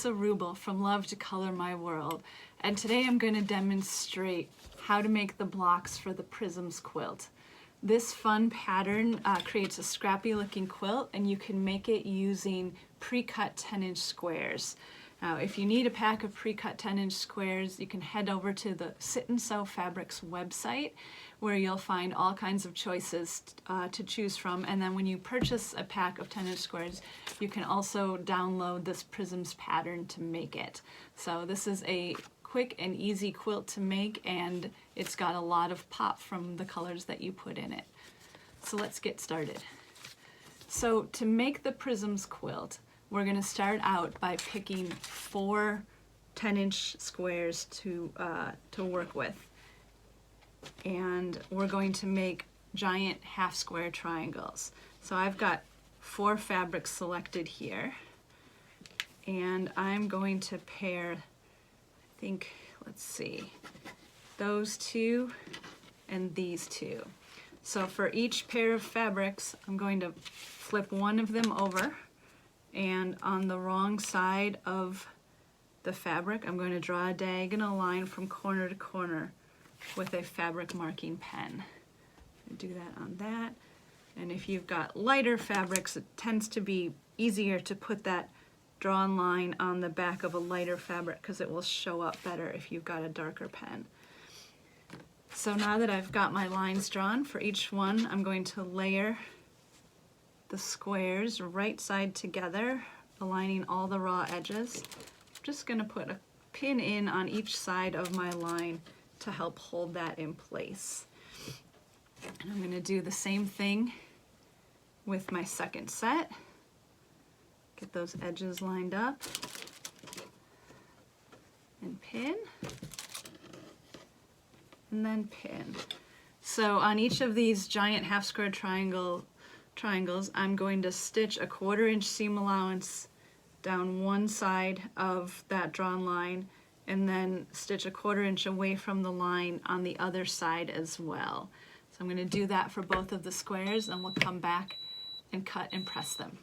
Lisa Rubel from Love to Color My World, and today I'm going to demonstrate how to make the blocks for the Prisms quilt. This fun pattern creates a scrappy looking quilt, and you can make it using pre-cut 10-inch squares. Now, if you need a pack of pre-cut 10-inch squares, you can head over to the Sit and Sew Fabrics website, where you'll find all kinds of choices to choose from. And then when you purchase a pack of 10-inch squares, you can also download this Prisms pattern to make it. So this is a quick and easy quilt to make, and it's got a lot of pop from the colors that you put in it. So let's get started. So to make the Prisms quilt, we're going to start out by picking 4 10-inch squares to work with. And we're going to make giant half square triangles. So I've got 4 fabrics selected here. And I'm going to pair, I think, let's see, those 2 and these 2. So for each pair of fabrics, I'm going to flip one of them over. And on the wrong side of the fabric, I'm going to draw a diagonal line from corner to corner with a fabric marking pen. Do that on that. And if you've got lighter fabrics, it tends to be easier to put that drawn line on the back of a lighter fabric because it will show up better if you've got a darker pen. So now that I've got my lines drawn for each one, I'm going to layer the squares right side together, aligning all the raw edges. I'm just going to put a pin in on each side of my line to help hold that in place. And I'm going to do the same thing with my second set. Get those edges lined up and pin, and then pin. So on each of these giant half square triangles, I'm going to stitch a 1/4 inch seam allowance down one side of that drawn line, and then stitch a 1/4 inch away from the line on the other side as well. So I'm going to do that for both of the squares, and we'll come back and cut and press them.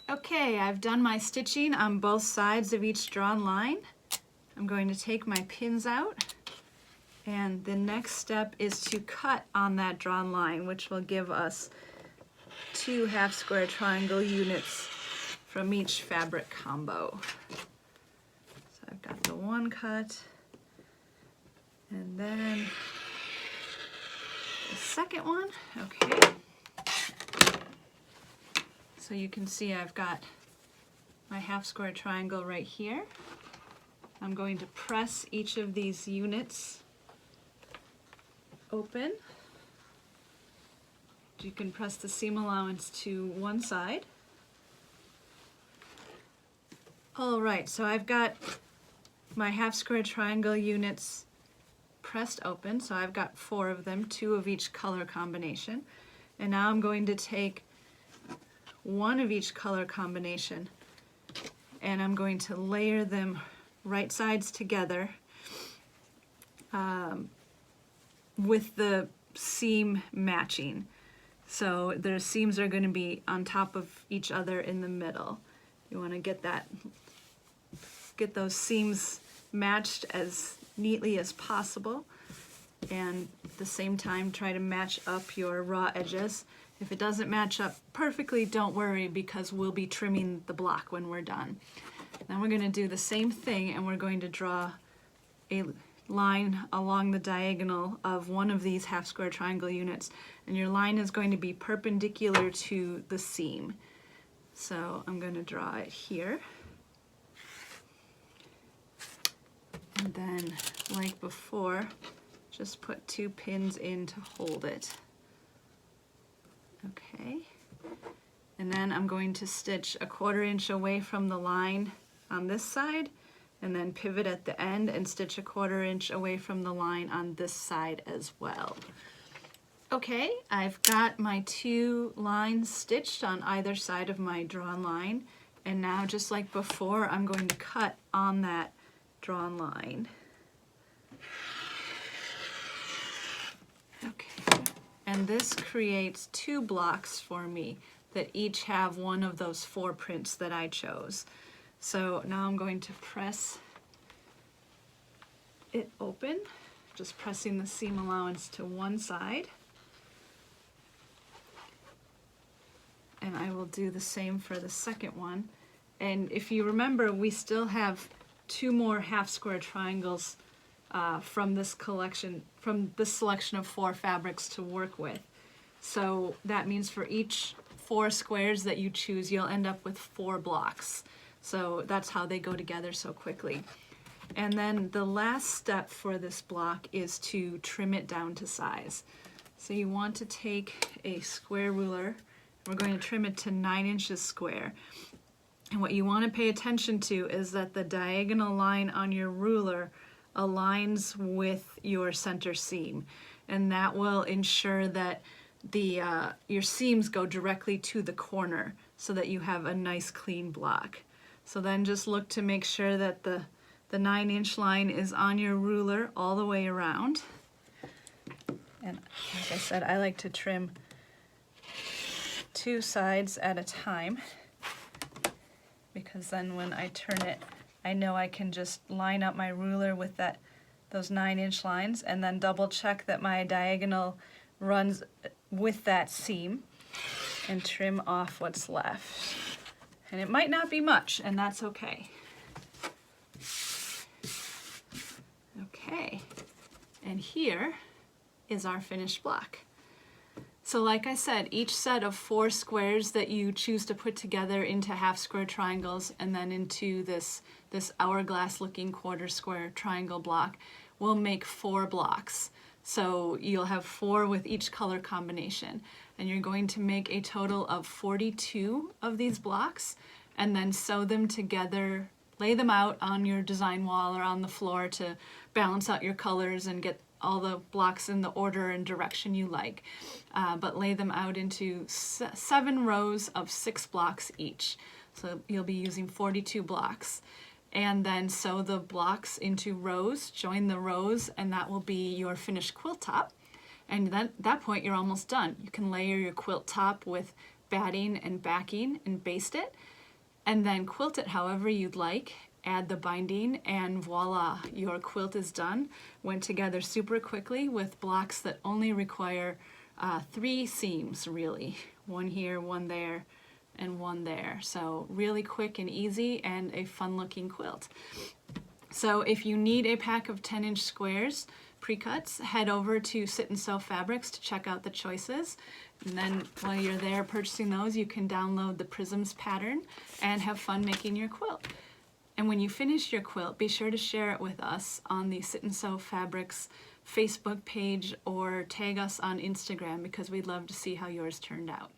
Okay, I've done my stitching on both sides of each drawn line. I'm going to take my pins out, and the next step is to cut on that drawn line, which will give us 2 half square triangle units from each fabric combo. So I've got the one cut, and then the second one. Okay. So you can see I've got my half square triangle right here. I'm going to press each of these units open. You can press the seam allowance to one side. All right, so I've got my half square triangle units pressed open. So I've got 4 of them, 2 of each color combination. And now I'm going to take 1 of each color combination, and I'm going to layer them right sides together with the seam matching. So the seams are going to be on top of each other in the middle. You want to get those seams matched as neatly as possible, and at the same time try to match up your raw edges. If it doesn't match up perfectly, don't worry, because we'll be trimming the block when we're done. Then we're going to do the same thing, and we're going to draw a line along the diagonal of one of these half square triangle units, and your line is going to be perpendicular to the seam. So I'm going to draw it here, and then like before, just put 2 pins in to hold it. Okay, and then I'm going to stitch a 1/4 inch away from the line on this side, and then pivot at the end and stitch a 1/4 inch away from the line on this side as well. Okay, I've got my 2 lines stitched on either side of my drawn line, and now just like before, I'm going to cut on that drawn line. Okay, and this creates 2 blocks for me that each have one of those 4 prints that I chose. So now I'm going to press it open, just pressing the seam allowance to one side. And I will do the same for the second one. And if you remember, we still have 2 more half square triangles from this collection, from this selection of 4 fabrics to work with. So that means for each 4 squares that you choose, you'll end up with 4 blocks. So that's how they go together so quickly. And then the last step for this block is to trim it down to size. So you want to take a square ruler. We're going to trim it to 9 inches square. And what you want to pay attention to is that the diagonal line on your ruler aligns with your center seam. And that will ensure that your seams go directly to the corner so that you have a nice clean block. So then just look to make sure that the 9-inch line is on your ruler all the way around. And like I said, I like to trim 2 sides at a time, because then when I turn it, I know I can just line up my ruler with those 9-inch lines and then double check that my diagonal runs with that seam and trim off what's left. And it might not be much, and that's okay. Okay, and here is our finished block. So like I said, each set of 4 squares that you choose to put together into half square triangles and then into this hourglass looking quarter square triangle block will make 4 blocks. So you'll have 4 with each color combination. And you're going to make a total of 42 of these blocks and then sew them together, lay them out on your design wall or on the floor to balance out your colors and get all the blocks in the order and direction you like. But lay them out into 7 rows of 6 blocks each. So you'll be using 42 blocks. And then sew the blocks into rows, join the rows, and that will be your finished quilt top. And then at that point, you're almost done. You can layer your quilt top with batting and backing and baste it, and then quilt it however you'd like. Add the binding, and voila, your quilt is done. Went together super quickly with blocks that only require 3 seams, really. 1 here, 1 there, and 1 there. So really quick and easy and a fun looking quilt. So if you need a pack of 10-inch squares, pre-cuts, head over to Sit and Sew Fabrics to check out the choices. And then while you're there purchasing those, you can download the Prisms pattern and have fun making your quilt. And when you finish your quilt, be sure to share it with us on the Sit and Sew Fabrics Facebook page or tag us on Instagram, because we'd love to see how yours turned out.